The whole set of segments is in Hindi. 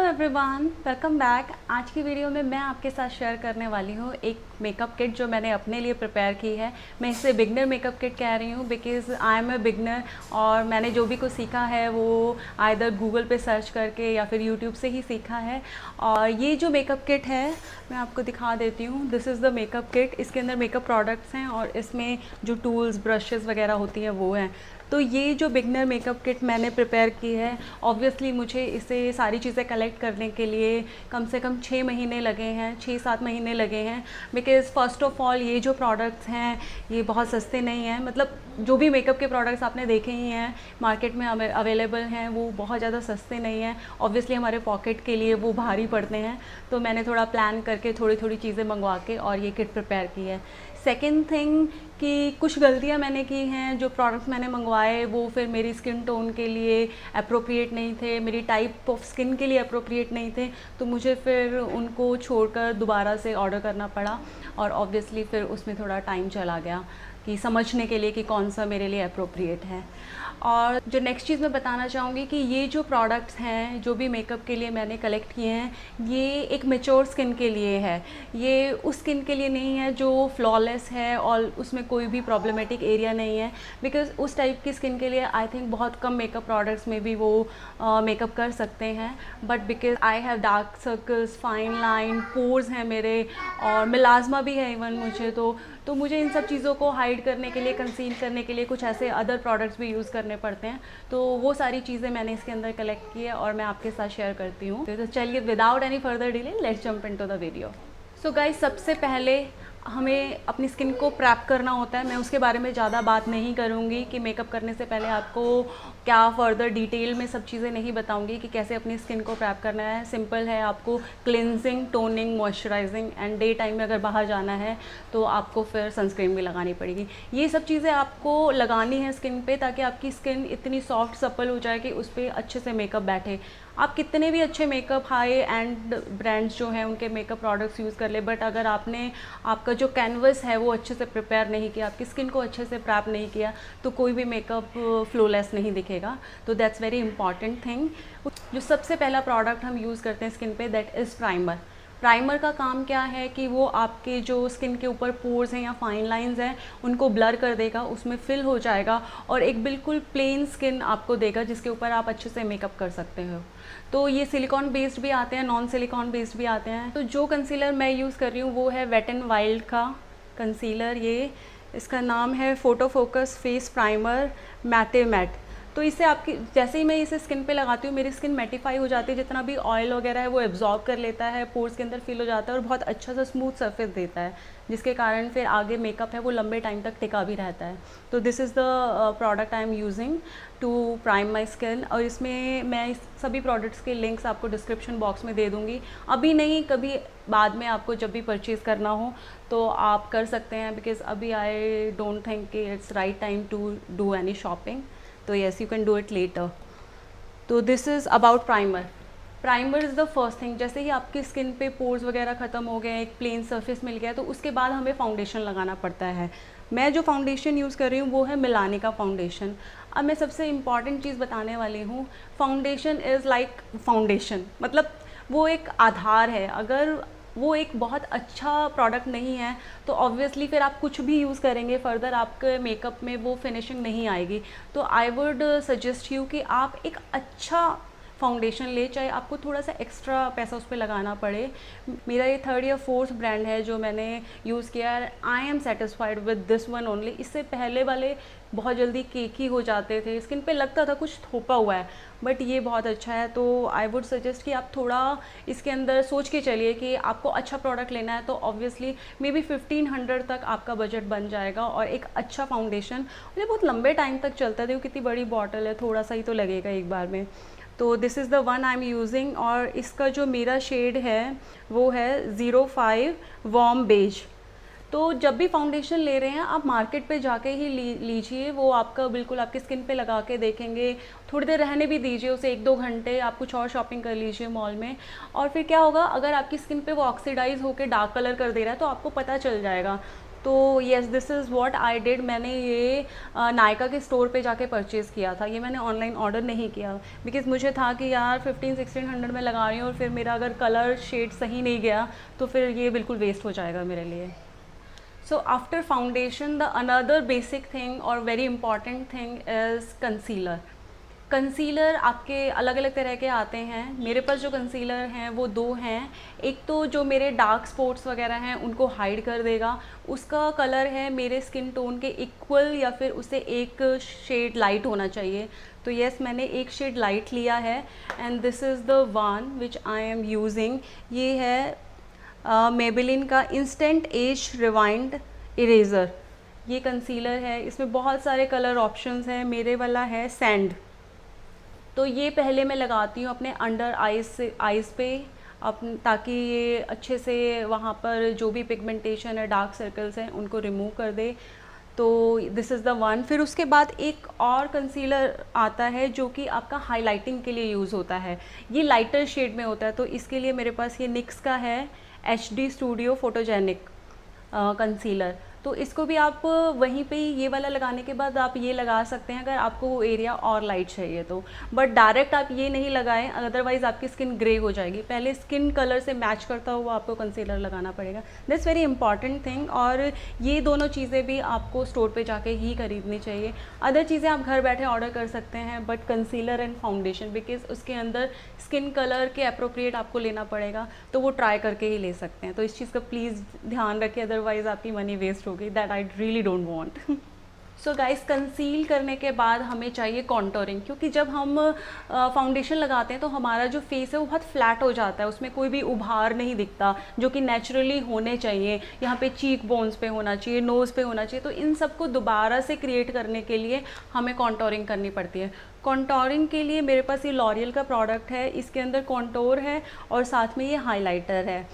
Everyone, welcome back. आज की वीडियो में मैं आपके साथ शेयर करने वाली हूँ एक मेकअप किट जो मैंने अपने लिए प्रिपेयर की है। मैं इसे बिगनर मेकअप किट कह रही हूँ because I am a beginner और मैंने जो भी कुछ सीखा है वो आइदर गूगल पे सर्च करके या फिर यूट्यूब से ही सीखा है। और ये जो मेकअप किट है मैं आपको दिखा देती हूँ। This is the makeup kit. इसके अंदर मेकअप प्रोडक्ट्स हैं और इसमें जो टूल्स ब्रशेज़ वगैरह होती हैं वो हैं। तो ये जो बिगनर मेकअप किट मैंने प्रिपेयर की है, ऑब्वियसली मुझे इसे सारी चीज़ें कलेक्ट करने के लिए कम से कम 6 महीने लगे हैं, 6-7 महीने लगे हैं। बिकॉज़ फ़र्स्ट ऑफ़ ऑल ये जो प्रोडक्ट्स हैं ये बहुत सस्ते नहीं हैं। मतलब जो भी मेकअप के प्रोडक्ट्स आपने देखे ही हैं मार्केट में अवेलेबल हैं वो बहुत ज़्यादा सस्ते नहीं हैं। ऑब्वियसली हमारे पॉकेट के लिए वो भारी पड़ते हैं, तो मैंने थोड़ा प्लान करके थोड़ी थोड़ी चीज़ें मंगवा के और ये किट प्रिपेयर की है। सेकेंड थिंग कि कुछ गलतियाँ मैंने की हैं। जो प्रोडक्ट्स मैंने मंगवाए वो फिर मेरी स्किन टोन के लिए अप्रोप्रिएट नहीं थे, मेरी टाइप ऑफ स्किन के लिए अप्रोप्रिएट नहीं थे, तो मुझे फिर उनको छोड़कर दोबारा से ऑर्डर करना पड़ा। और ऑब्वियसली फिर उसमें थोड़ा टाइम चला गया कि समझने के लिए कि कौन सा मेरे लिए अप्रोप्रिएट है। और जो नेक्स्ट चीज़ मैं बताना चाहूँगी कि ये जो प्रोडक्ट्स हैं जो भी मेकअप के लिए मैंने कलेक्ट किए हैं ये एक मैच्योर स्किन के लिए है। ये उस स्किन के लिए नहीं है जो फ्लॉलेस है और उसमें कोई भी प्रॉब्लमेटिक एरिया नहीं है। बिकॉज़ उस टाइप की स्किन के लिए आई थिंक बहुत कम मेकअप प्रोडक्ट्स में भी वो मेकअप कर सकते हैं। But because I have dark circles, fine line, pores हैं मेरे और मिलाज़मा भी है इवन मुझे, तो मुझे इन सब चीज़ों को हाइड करने के लिए, कंसील करने के लिए कुछ ऐसे अदर प्रोडक्ट्स भी यूज़ करने पड़ते हैं। तो वो सारी चीज़ें मैंने इसके अंदर कलेक्ट की है और मैं आपके साथ शेयर करती हूँ। तो चलिए without any further delay let's jump into the video. So guys, सबसे पहले हमें अपनी स्किन को प्रैप करना होता है। मैं उसके बारे में ज़्यादा बात नहीं करूँगी कि मेकअप करने से पहले आपको क्या फ़र्दर डिटेल में सब चीज़ें नहीं बताऊँगी कि कैसे अपनी स्किन को प्रैप करना है। सिंपल है, आपको cleansing, toning, moisturising and day time में अगर बाहर जाना है तो आपको फिर सनस्क्रीन भी लगानी पड़ेगी। ये सब चीज़ें आपको लगानी है स्किन पे ताकि आपकी स्किन इतनी सॉफ्ट सप्पल हो जाए कि उस पर अच्छे से मेकअप बैठे। आप कितने भी अच्छे मेकअप हाई एंड ब्रांड्स जो हैं उनके मेकअप प्रोडक्ट्स यूज़ कर ले, बट अगर आपने आपका जो कैनवस है वो अच्छे से प्रिपेयर नहीं किया, आपकी स्किन को अच्छे से प्रैप नहीं किया, तो कोई भी मेकअप फ्लॉलेस नहीं दिखेगा। तो दैट्स वेरी इंपॉर्टेंट थिंग। जो सबसे पहला प्रोडक्ट हम यूज़ करते हैं स्किन पे दैट इज़ प्राइमर। प्राइमर का काम क्या है कि वो आपके जो स्किन के ऊपर पोर्स हैं या फाइन लाइंस हैं उनको ब्लर कर देगा, उसमें फिल हो जाएगा और एक बिल्कुल प्लेन स्किन आपको देगा जिसके ऊपर आप अच्छे से मेकअप कर सकते हो। तो ये सिलिकॉन बेस्ड भी आते हैं, नॉन सिलिकॉन बेस्ड भी आते हैं। तो जो कंसीलर मैं यूज़ कर रही हूँ वो है वेट एंड वाइल्ड का कंसीलर। ये इसका नाम है फोटो फोकस फेस प्राइमर मैटे मैट। तो इससे आपकी जैसे ही मैं इसे स्किन पे लगाती हूँ मेरी स्किन मैटिफाई हो जाती है, जितना भी ऑयल वगैरह है वो एब्जॉर्ब कर लेता है, पोर्स के अंदर फिल हो जाता है और बहुत अच्छा सा स्मूथ सरफेस देता है, जिसके कारण फिर आगे मेकअप है वो लंबे टाइम तक टिका भी रहता है। तो this is the product I am using to prime my skin. और इसमें मैं इस सभी प्रोडक्ट्स के लिंक्स आपको डिस्क्रिप्शन बॉक्स में दे दूँगी। अभी नहीं, कभी बाद में आपको जब भी परचेज़ करना हो तो आप कर सकते हैं, बिकॉज़ अभी आई डोंट थिंक कि it's right time to do any shopping. तो yes, you can do it later. तो this is about primer. Primer is the first thing. जैसे ही आपकी स्किन पे पोर्स वगैरह ख़त्म हो गए, एक प्लेन सरफेस मिल गया, तो उसके बाद हमें फाउंडेशन लगाना पड़ता है। मैं जो फाउंडेशन यूज़ कर रही हूँ वो है मिलाने का फाउंडेशन। अब मैं सबसे इम्पॉर्टेंट चीज़ बताने वाली हूँ। फाउंडेशन इज़ लाइक फाउंडेशन, मतलब वो एक आधार है। अगर वो एक बहुत अच्छा प्रोडक्ट नहीं है तो ऑब्वियसली फिर आप कुछ भी यूज़ करेंगे फर्दर आपके मेकअप में वो फिनिशिंग नहीं आएगी। तो आई वुड सजेस्ट यू कि आप एक अच्छा फाउंडेशन ले, चाहे आपको थोड़ा सा एक्स्ट्रा पैसा उस पर लगाना पड़े। मेरा ये 3rd या 4th ब्रांड है जो मैंने यूज़ किया है। I am satisfied with this one only. इससे पहले वाले बहुत जल्दी केकी हो जाते थे, स्किन पे लगता था कुछ थोपा हुआ है, बट ये बहुत अच्छा है। तो आई वुड सजेस्ट कि आप थोड़ा इसके अंदर सोच के चलिए कि आपको अच्छा प्रोडक्ट लेना है तो ऑब्वियसली मे बी 1500 तक आपका बजट बन जाएगा। और एक अच्छा फाउंडेशन मुझे बहुत लंबे टाइम तक चलता है। देखो कितनी बड़ी बॉटल है, थोड़ा सा ही तो लगेगा एक बार में। तो this is the one I am using और इसका जो मेरा शेड है वो है 05 वार्म बेज। तो जब भी फाउंडेशन ले रहे हैं आप मार्केट पे जाके ही लीजिए, वो आपका बिल्कुल आपकी स्किन पे लगा के देखेंगे, थोड़ी देर रहने भी दीजिए उसे, 1-2 घंटे। आप कुछ और शॉपिंग कर लीजिए मॉल में, और फिर क्या होगा, अगर आपकी स्किन पे वो ऑक्सीडाइज होकर डार्क कलर कर दे रहा है तो आपको पता चल जाएगा। तो yes, this is what I did. मैंने ये नायका के स्टोर पे जाके परचेज़ किया था, ये मैंने ऑनलाइन ऑर्डर नहीं किया, बिकॉज़ मुझे था कि यार 1500-1600 में लगा रही हूँ और फिर मेरा अगर कलर शेड सही नहीं गया तो फिर ये बिल्कुल वेस्ट हो जाएगा मेरे लिए। So after foundation, the another basic thing or very important thing is concealer. Concealer आपके अलग अलग तरह के आते हैं। मेरे पास जो कंसीलर हैं वो दो हैं। एक तो जो मेरे डार्क स्पॉट्स वगैरह हैं उनको हाइड कर देगा, उसका कलर है मेरे स्किन टोन के इक्वल या फिर उससे एक शेड लाइट होना चाहिए। तो येस, मैंने एक शेड लाइट लिया है and this is the one which I am using. ये है मेबेलिन का इंस्टेंट एज रिवाइंड इरेज़र। ये कंसीलर है, इसमें बहुत सारे कलर ऑप्शंस हैं। मेरे वाला है सैंड। तो ये पहले मैं लगाती हूँ अपने अंडर आइज़ पे ताकि ये अच्छे से वहाँ पर जो भी पिगमेंटेशन है, डार्क सर्कल्स हैं, उनको रिमूव कर दे। तो दिस इज़ द वन। फिर उसके बाद एक और कंसीलर आता है जो कि आपका हाइलाइटिंग के लिए यूज़ होता है। ये लाइटर शेड में होता है, तो इसके लिए मेरे पास ये निक्स का है HD स्टूडियो फोटोजेनिक कंसीलर। तो इसको भी आप वहीं पे ये वाला लगाने के बाद आप ये लगा सकते हैं अगर आपको वो एरिया और लाइट चाहिए तो। बट डायरेक्ट आप ये नहीं लगाएं, अदरवाइज़ आपकी स्किन ग्रे हो जाएगी। पहले स्किन कलर से मैच करता हुआ आपको कंसीलर लगाना पड़ेगा। That's very important thing. और ये दोनों चीज़ें भी आपको स्टोर पे जाके ही खरीदनी चाहिए। अदर चीज़ें आप घर बैठे ऑर्डर कर सकते हैं, but concealer and foundation because उसके अंदर स्किन कलर के अप्रोप्रिएट आपको लेना पड़ेगा, तो वो ट्राई करके ही ले सकते हैं। तो इस चीज़ का प्लीज़ ध्यान रखें, अदरवाइज़ आपकी मनी वेस्ट होगी। That I really don't want. So guys, conceal करने के बाद हमें चाहिए कॉन्टोरिंग, क्योंकि जब हम फाउंडेशन लगाते हैं तो हमारा जो फेस है वो बहुत फ्लैट हो जाता है, उसमें कोई भी उभार नहीं दिखता जो कि नेचुरली होने चाहिए। यहाँ पे चीक बोन्स पे होना चाहिए, नोज़ पे होना चाहिए। तो इन सबको दोबारा से क्रिएट करने के लिए हमें कॉन्टोरिंग करनी पड़ती है। कॉन्टोरिंग के लिए मेरे पास ये लॉरियल का प्रोडक्ट है, इसके अंदर कॉन्टोर है और साथ में ये हाइलाइटर है।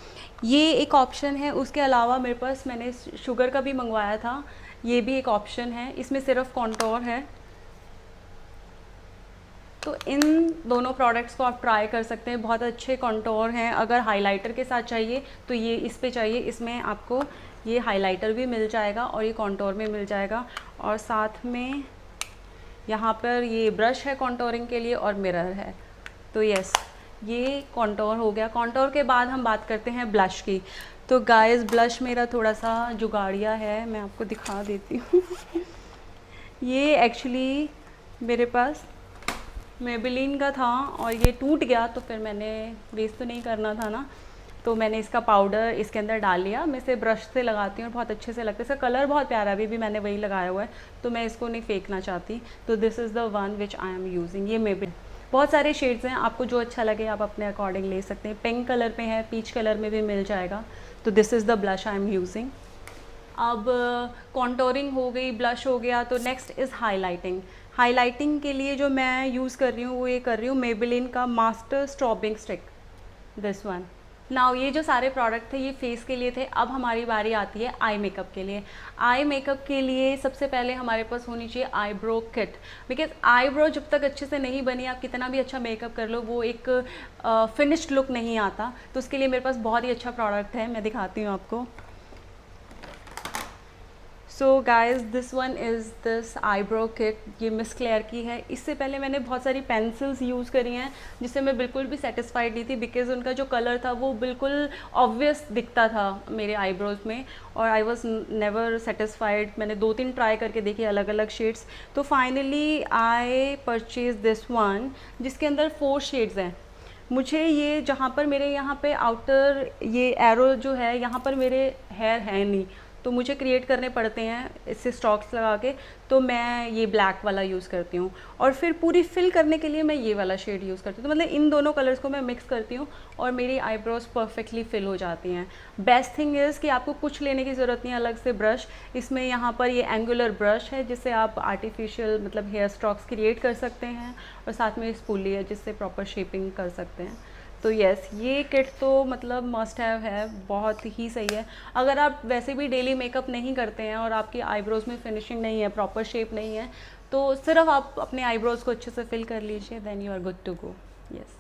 ये एक ऑप्शन है। उसके अलावा मेरे पास मैंने शुगर का भी मंगवाया था, ये भी एक ऑप्शन है। इसमें सिर्फ कॉन्टोर है। तो इन दोनों प्रोडक्ट्स को आप ट्राई कर सकते हैं, बहुत अच्छे कॉन्टोर हैं। अगर हाइलाइटर के साथ चाहिए तो ये इस पे चाहिए, इसमें आपको ये हाइलाइटर भी मिल जाएगा और ये कॉन्टोर में मिल जाएगा। और साथ में यहाँ पर ये ब्रश है कॉन्टोरिंग के लिए और मिरर है। तो यस, ये कॉन्टोर हो गया। कॉन्टोर के बाद हम बात करते हैं ब्लश की। तो गाइस, ब्लश मेरा थोड़ा सा जुगाड़िया है, मैं आपको दिखा देती हूँ। ये एक्चुअली मेरे पास मेबेलिन का था और ये टूट गया, तो फिर मैंने वेस्ट तो नहीं करना था ना, तो मैंने इसका पाउडर इसके अंदर डाल लिया। मैं इसे ब्रश से लगाती हूँ और बहुत अच्छे से लगता है। इसका कलर बहुत प्यारा है, अभी भी मैंने वही लगाया हुआ है, तो मैं इसको नहीं फेंकना चाहती। तो this is the one which I am using. ये मेबेलिन, बहुत सारे शेड्स हैं, आपको जो अच्छा लगे आप अपने अकॉर्डिंग ले सकते हैं। पिंक कलर में है, पीच कलर में भी मिल जाएगा। तो this is the blush I am using. अब कॉन्टोरिंग हो गई, ब्लश हो गया, तो नेक्स्ट इज़ हाइलाइटिंग। हाइलाइटिंग के लिए जो मैं यूज़ कर रही हूँ वो ये कर रही हूँ मेबेलिन का master strobing stick, this one. Now ये जो सारे प्रोडक्ट थे ये फेस के लिए थे। अब हमारी बारी आती है आई मेकअप के लिए। आई मेकअप के लिए सबसे पहले हमारे पास होनी चाहिए आईब्रो किट, बिकॉज आईब्रो जब तक अच्छे से नहीं बनी, आप कितना भी अच्छा मेकअप कर लो, वो एक फिनिश्ड लुक नहीं आता। तो उसके लिए मेरे पास बहुत ही अच्छा प्रोडक्ट है, मैं दिखाती हूँ आपको। So guys, this one is this eyebrow kit. ये मिस क्लेयर की है। इससे पहले मैंने बहुत सारी पेंसिल्स यूज़ करी हैं जिससे मैं बिल्कुल भी सेटिस्फाइड नहीं थी, बिकॉज उनका जो कलर था वो बिल्कुल ऑब्वियस दिखता था मेरे आईब्रोज़ में, और आई वॉज नेवर सेटिस्फाइड। मैंने 2-3 ट्राई करके देखी अलग अलग शेड्स। तो finally I purchase this one जिसके अंदर 4 शेड्स हैं। मुझे ये जहाँ पर मेरे यहाँ पे आउटर ये एरो जो है, यहाँ पर मेरे हेयर है नहीं, तो मुझे क्रिएट करने पड़ते हैं इससे स्टॉक्स लगा के। तो मैं ये ब्लैक वाला यूज़ करती हूँ और फिर पूरी फिल करने के लिए मैं ये वाला शेड यूज़ करती हूँ। तो मतलब इन दोनों कलर्स को मैं मिक्स करती हूँ और मेरी आईब्रोज परफेक्टली फिल हो जाती हैं। बेस्ट थिंग इज़ कि आपको कुछ लेने की ज़रूरत नहीं है अलग से ब्रश। इसमें यहाँ पर ये एंगुलर ब्रश है जिससे आप आर्टिफिशियल मतलब हेयर स्टॉक्स क्रिएट कर सकते हैं, और साथ में स्पूली है जिससे प्रॉपर शेपिंग कर सकते हैं। तो येस, ये किट तो मतलब मस्ट हैव है, बहुत ही सही है। अगर आप वैसे भी डेली मेकअप नहीं करते हैं और आपकी आईब्रोज़ में फिनिशिंग नहीं है, प्रॉपर शेप नहीं है, तो सिर्फ आप अपने आईब्रोज़ को अच्छे से फिल कर लीजिए, then you are good to go. Yes,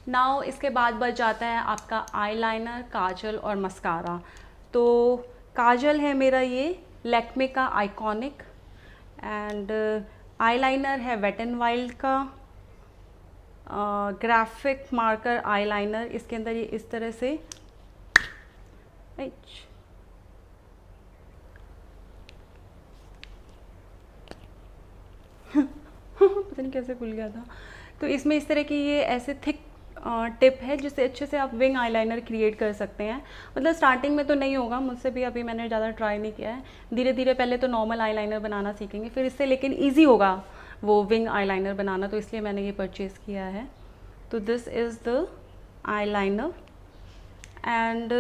now इसके बाद बच जाता है आपका आई लाइनर, काजल और मस्कारा। तो काजल है मेरा ये लैक्मे का आइकॉनिक, एंड आईलाइनर है वेट एंड वाइल्ड का ग्राफिक मार्कर आईलाइनर। इसके अंदर ये इस तरह से पता नहीं कैसे खुल गया था। तो इसमें इस तरह की ये ऐसे थिक टिप है जिससे अच्छे से आप विंग आईलाइनर क्रिएट कर सकते हैं। मतलब स्टार्टिंग में तो नहीं होगा मुझसे भी, अभी मैंने ज़्यादा ट्राई नहीं किया है। धीरे धीरे पहले तो नॉर्मल आईलाइनर बनाना सीखेंगे, फिर इससे लेकिन ईजी होगा वो विंग आईलाइनर बनाना, तो इसलिए मैंने ये परचेज़ किया है। तो this is the eyeliner and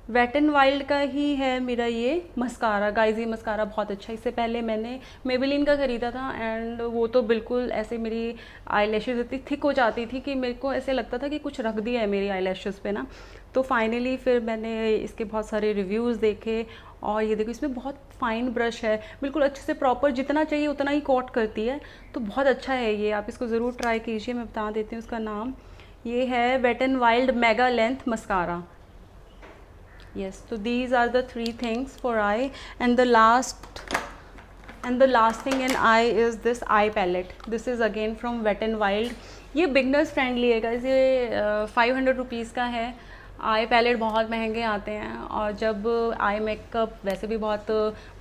wet and wild का ही है मेरा ये मस्कारा। गाइस ये मस्कारा बहुत अच्छा है। इससे पहले मैंने मेबेलिन का ख़रीदा था एंड वो तो बिल्कुल ऐसे मेरी आई लैशेज़ इतनी थिक हो जाती थी कि मेरे को ऐसे लगता था कि कुछ रख दिया है मेरी आई लैशेज़ पे ना। तो फाइनली फिर मैंने इसके बहुत सारे रिव्यूज़ देखे और ये देखो इसमें बहुत फाइन ब्रश है, बिल्कुल अच्छे से प्रॉपर जितना चाहिए उतना ही कोट करती है। तो बहुत अच्छा है ये, आप इसको ज़रूर ट्राई कीजिए। मैं बता देती हूँ उसका नाम, ये है wet and wild mega length mascara. Yes, so these are the three things for eye, and the last thing in eye is this eye palette. This is again from Wet n Wild. ये बिगनर्स फ्रेंडली है गाइस, ये 500 रुपीज़ का है। आई पैलेट बहुत महंगे आते हैं और जब आई मेकअप वैसे भी बहुत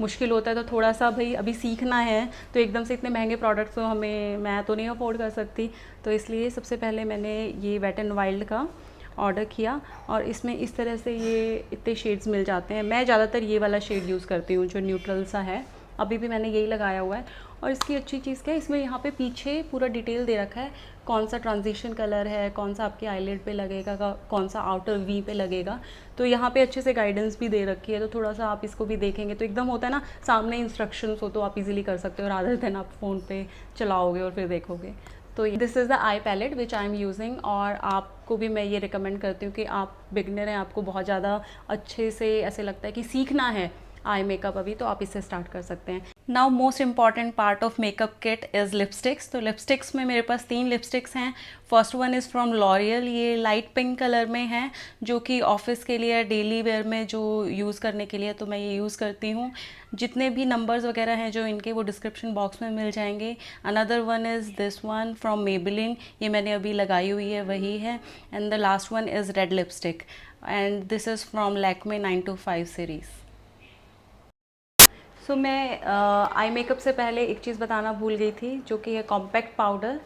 मुश्किल होता है, तो थोड़ा सा भाई अभी सीखना है, तो एकदम से इतने महंगे प्रोडक्ट्स तो मैं तो नहीं अफोर्ड कर सकती। तो इसलिए सबसे पहले मैंने ये वेट एंड वाइल्ड का ऑर्डर किया और इसमें इस तरह से ये इतने शेड्स मिल जाते हैं। मैं ज़्यादातर ये वाला शेड यूज़ करती हूँ जो न्यूट्रल सा है, अभी भी मैंने यही लगाया हुआ है। और इसकी अच्छी चीज़ क्या है, इसमें यहाँ पे पीछे पूरा डिटेल दे रखा है कौन सा ट्रांजिशन कलर है, कौन सा आपके आईलिड पे लगेगा, कौन सा आउटर वी पे लगेगा। तो यहाँ पे अच्छे से गाइडेंस भी दे रखी है, तो थोड़ा सा आप इसको भी देखेंगे तो एकदम होता है ना सामने इंस्ट्रक्शंस हो तो आप इजीली कर सकते हो, रादर देन आप फ़ोन पे चलाओगे और फिर देखोगे। तो this is the eye palette which I am using, और आपको भी मैं ये रिकमेंड करती हूँ कि आप बिगनर हैं, आपको बहुत ज़्यादा अच्छे से ऐसे लगता है कि सीखना है आई मेकअप अभी, तो आप इससे स्टार्ट कर सकते हैं। Now most important part of makeup kit is lipsticks. तो लिपस्टिक्स में मेरे पास 3 लिपस्टिक्स हैं। First one is from L'Oréal, ये लाइट पिंक कलर में है जो कि ऑफिस के लिए डेली वेयर में जो यूज़ करने के लिए तो मैं ये यूज़ करती हूँ। जितने भी नंबर्स वगैरह हैं जो इनके वो डिस्क्रिप्शन बॉक्स में मिल जाएंगे। Another one is this one from Maybelline, ये मैंने अभी लगाई हुई है वही है। And the last one is red lipstick and this is from Lakme 925 series. So मैं आई मेकअप से पहले एक चीज़ बताना भूल गई थी जो कि है कॉम्पैक्ट पाउडर।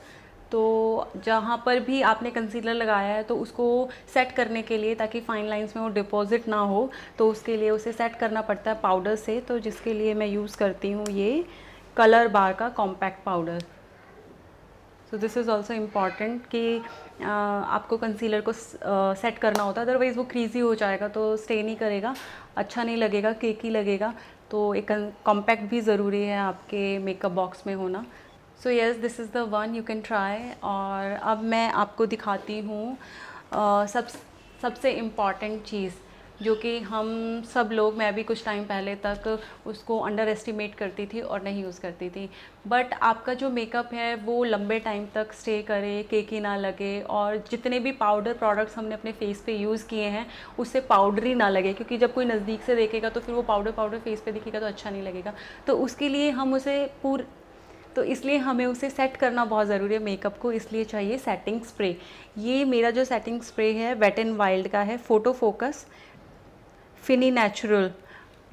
तो जहाँ पर भी आपने कंसीलर लगाया है तो उसको सेट करने के लिए, ताकि फाइन लाइंस में वो डिपॉजिट ना हो, तो उसके लिए उसे सेट करना पड़ता है पाउडर से। तो जिसके लिए मैं यूज़ करती हूँ ये कलर बार का compact powder. So this is also important कि आपको कंसीलर को सेट करना होता है, अदरवाइज़ वो क्रीजी हो जाएगा तो स्टे नहीं करेगा, अच्छा नहीं लगेगा, केकी लगेगा। तो एक कॉम्पैक्ट भी ज़रूरी है आपके मेकअप बॉक्स में होना। So yes, this is the one you can try. और अब मैं आपको दिखाती हूँ सबसे इम्पॉर्टेंट चीज़ जो कि हम सब लोग, मैं भी कुछ टाइम पहले तक उसको अंडर एस्टिमेट करती थी और नहीं यूज़ करती थी। बट आपका जो मेकअप है वो लंबे टाइम तक स्टे करे, केकी ना लगे, और जितने भी पाउडर प्रोडक्ट्स हमने अपने फेस पे यूज़ किए हैं उससे पाउडरी ना लगे, क्योंकि जब कोई नज़दीक से देखेगा तो फिर वो पाउडर फेस पे दिखेगा तो अच्छा नहीं लगेगा। तो उसके लिए हम उसे तो इसलिए हमें उसे सेट करना बहुत ज़रूरी है मेकअप को, इसलिए चाहिए सेटिंग स्प्रे। ये मेरा जो सेटिंग स्प्रे है वेट एंड वाइल्ड का है, फ़ोटो फोकस फिनी नेचुरल,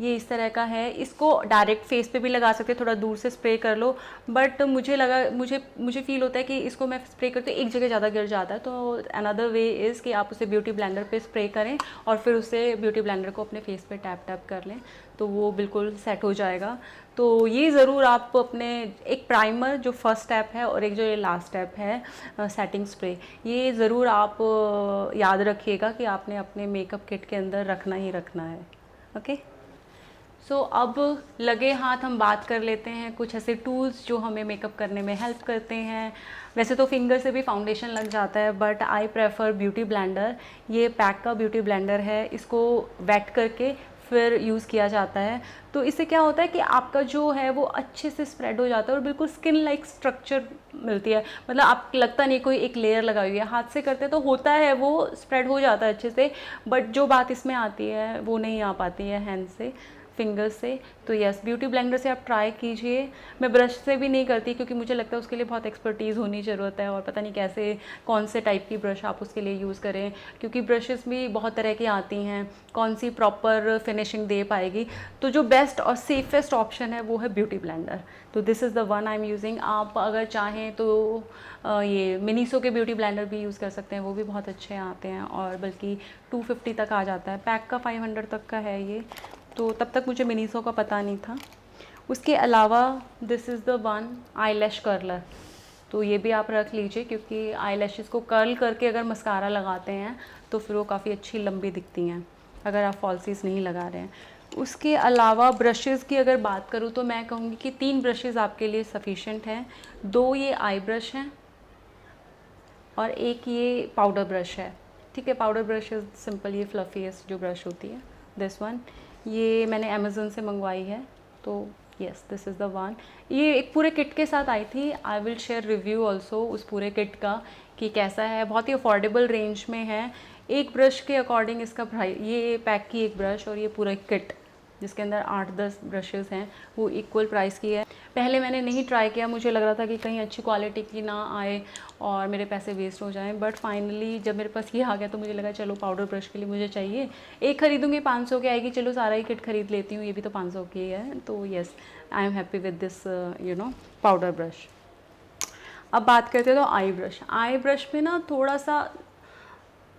ये इस तरह का है। इसको डायरेक्ट फेस पे भी लगा सकते हैं, थोड़ा दूर से स्प्रे कर लो, बट मुझे फील होता है कि इसको मैं स्प्रे करते एक जगह ज़्यादा गिर जाता है। तो अनदर वे इज़ कि आप उसे ब्यूटी ब्लेंडर पे स्प्रे करें और फिर उसे ब्यूटी ब्लेंडर को अपने फेस पे टैप टैप कर लें, तो वो बिल्कुल सेट हो जाएगा। तो ये ज़रूर आप अपने एक प्राइमर जो फर्स्ट स्टेप है और एक जो ये लास्ट स्टेप है सेटिंग स्प्रे, ये ज़रूर आप याद रखिएगा कि आपने अपने मेकअप किट के अंदर रखना ही रखना है। ओके, सो अब लगे हाथ हम बात कर लेते हैं कुछ ऐसे टूल्स जो हमें मेकअप करने में हेल्प करते हैं। वैसे तो फिंगर से भी फाउंडेशन लग जाता है, but I prefer beauty blender. ये पैक का ब्यूटी ब्लेंडर है, इसको वेट करके फिर यूज़ किया जाता है। तो इससे क्या होता है कि आपका जो है वो अच्छे से स्प्रेड हो जाता है और बिल्कुल स्किन लाइक स्ट्रक्चर मिलती है। मतलब आप लगता नहीं कोई एक लेयर लगाई हुई है। हाथ से करते तो होता है वो स्प्रेड हो जाता है अच्छे से, बट जो बात इसमें आती है वो नहीं आ पाती है हैंड से, फिंगर से। तो यस, ब्यूटी ब्लेंडर से आप ट्राई कीजिए। मैं ब्रश से भी नहीं करती क्योंकि मुझे लगता है उसके लिए बहुत एक्सपर्टीज़ होनी ज़रूरत है, और पता नहीं कैसे कौन से टाइप की ब्रश आप उसके लिए यूज़ करें, क्योंकि ब्रशेस भी बहुत तरह की आती हैं, कौन सी प्रॉपर फिनिशिंग दे पाएगी। तो जो बेस्ट और सेफेस्ट ऑप्शन है वो है ब्यूटी ब्लेंडर। तो this is the one I am using. आप अगर चाहें तो ये मिनीसो के ब्यूटी ब्लेंडर भी यूज़ कर सकते हैं, वो भी बहुत अच्छे आते हैं, और बल्कि 250 तक आ जाता है, पैक का 500 तक का है ये। तो तब तक मुझे मिनीसो का पता नहीं था। उसके अलावा this is the one eyelash curler. तो ये भी आप रख लीजिए, क्योंकि आई लैशेज़ को कर्ल करके अगर मस्कारा लगाते हैं तो फिर वो काफ़ी अच्छी लंबी दिखती हैं, अगर आप फॉल्सीज नहीं लगा रहे हैं। उसके अलावा ब्रशेज़ की अगर बात करूँ तो मैं कहूँगी कि 3 ब्रशेज़ आपके लिए सफिशेंट हैं। 2 ये आई ब्रश हैं और एक ये पाउडर ब्रश है। ठीक है, पाउडर ब्रश इज़ सिंपल, ये फ्लफीएस्ट जो ब्रश होती है, दिस वन। ये मैंने अमेज़न से मंगवाई है, तो yes this is the one. ये एक पूरे किट के साथ आई थी। I will share review also उस पूरे किट का कि कैसा है। बहुत ही अफोर्डेबल रेंज में है। एक ब्रश के अकॉर्डिंग इसका प्राइस, ये पैक की एक ब्रश और ये पूरा किट जिसके अंदर 8-10 ब्रशेस हैं, वो इक्वल प्राइस की है। पहले मैंने नहीं ट्राई किया, मुझे लग रहा था कि कहीं अच्छी क्वालिटी की ना आए और मेरे पैसे वेस्ट हो जाएं, बट फाइनली जब मेरे पास ये आ गया तो मुझे लगा चलो पाउडर ब्रश के लिए मुझे चाहिए, एक खरीदूंगी 500 की आएगी, चलो सारा ही किट खरीद लेती हूँ, ये भी तो 500 की है। तो yes, I am happy with this powder brush. अब बात करते हैं तो आई ब्रश। आई ब्रश में ना थोड़ा सा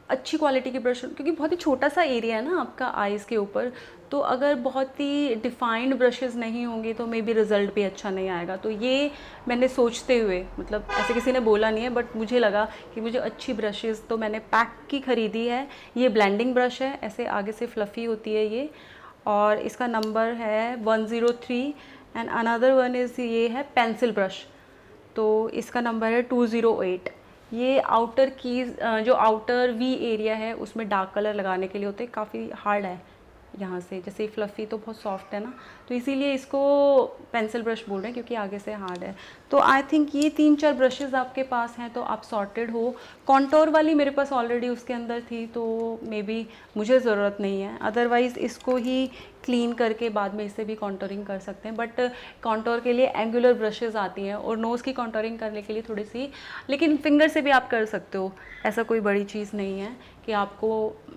अच्छी क्वालिटी की ब्रश, क्योंकि बहुत ही छोटा सा एरिया है ना आपका आईज़ के ऊपर, तो अगर बहुत ही डिफाइंड ब्रशेज़ नहीं होंगे तो मे बी रिज़ल्ट भी अच्छा नहीं आएगा। तो ये मैंने सोचते हुए, मतलब ऐसे किसी ने बोला नहीं है, बट मुझे लगा कि मुझे अच्छी ब्रशेज़, तो मैंने पैक की ख़रीदी है। ये ब्लेंडिंग ब्रश है, ऐसे आगे से फ्लफ़ी होती है ये, और इसका नंबर है 103। एंड अनदर वन इज़, ये है पेंसिल ब्रश, तो इसका नंबर है 208। ये आउटर कीज, जो आउटर वी एरिया है उसमें डार्क कलर लगाने के लिए होते हैं, काफ़ी हार्ड है यहाँ से, जैसे फ्लफ़ी तो बहुत सॉफ्ट है ना, तो इसीलिए इसको पेंसिल ब्रश बोल रहे हैं क्योंकि आगे से हार्ड है। तो आई थिंक ये 3-4 ब्रशेज़ आपके पास हैं तो आप सॉर्टेड हो। कॉन्टोर वाली मेरे पास ऑलरेडी उसके अंदर थी, तो मे बी मुझे ज़रूरत नहीं है, अदरवाइज़ इसको ही क्लीन करके बाद में इससे भी कॉन्टोरिंग कर सकते हैं। बट कॉन्टोर के लिए एंगुलर ब्रशेज़ आती हैं, और नोज़ की कॉन्टोरिंग करने के लिए थोड़ी सी, लेकिन फिंगर से भी आप कर सकते हो, ऐसा कोई बड़ी चीज़ नहीं है कि आपको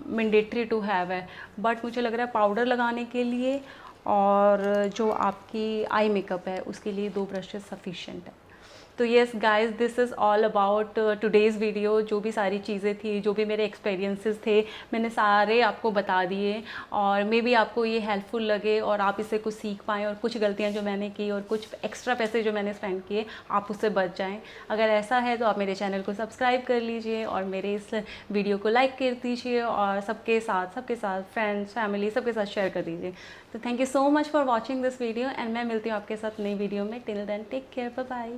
मैंडेटरी टू हैव है। बट मुझे लग रहा है पाउडर लगाने के लिए और जो आपकी आई मेकअप है उसके लिए 2 ब्रशेज़ सफिशेंट है। तो yes guys, this is all about today's video. जो भी सारी चीज़ें थी, जो भी मेरे एक्सपीरियंसेस थे, मैंने सारे आपको बता दिए, और मे बी आपको ये हेल्पफुल लगे और आप इससे कुछ सीख पाएँ, और कुछ गलतियाँ जो मैंने की और कुछ एक्स्ट्रा पैसे जो मैंने स्पेंड किए आप उससे बच जाएँ। अगर ऐसा है तो आप मेरे चैनल को सब्सक्राइब कर लीजिए और मेरे इस वीडियो को लाइक कर दीजिए, और सबके साथ फ्रेंड्स, फैमिली, सबके साथ शेयर कर दीजिए। तो thank you so much for watching this video, and मैं मिलती हूँ आपके साथ नई वीडियो में। Till then take care, bye bye.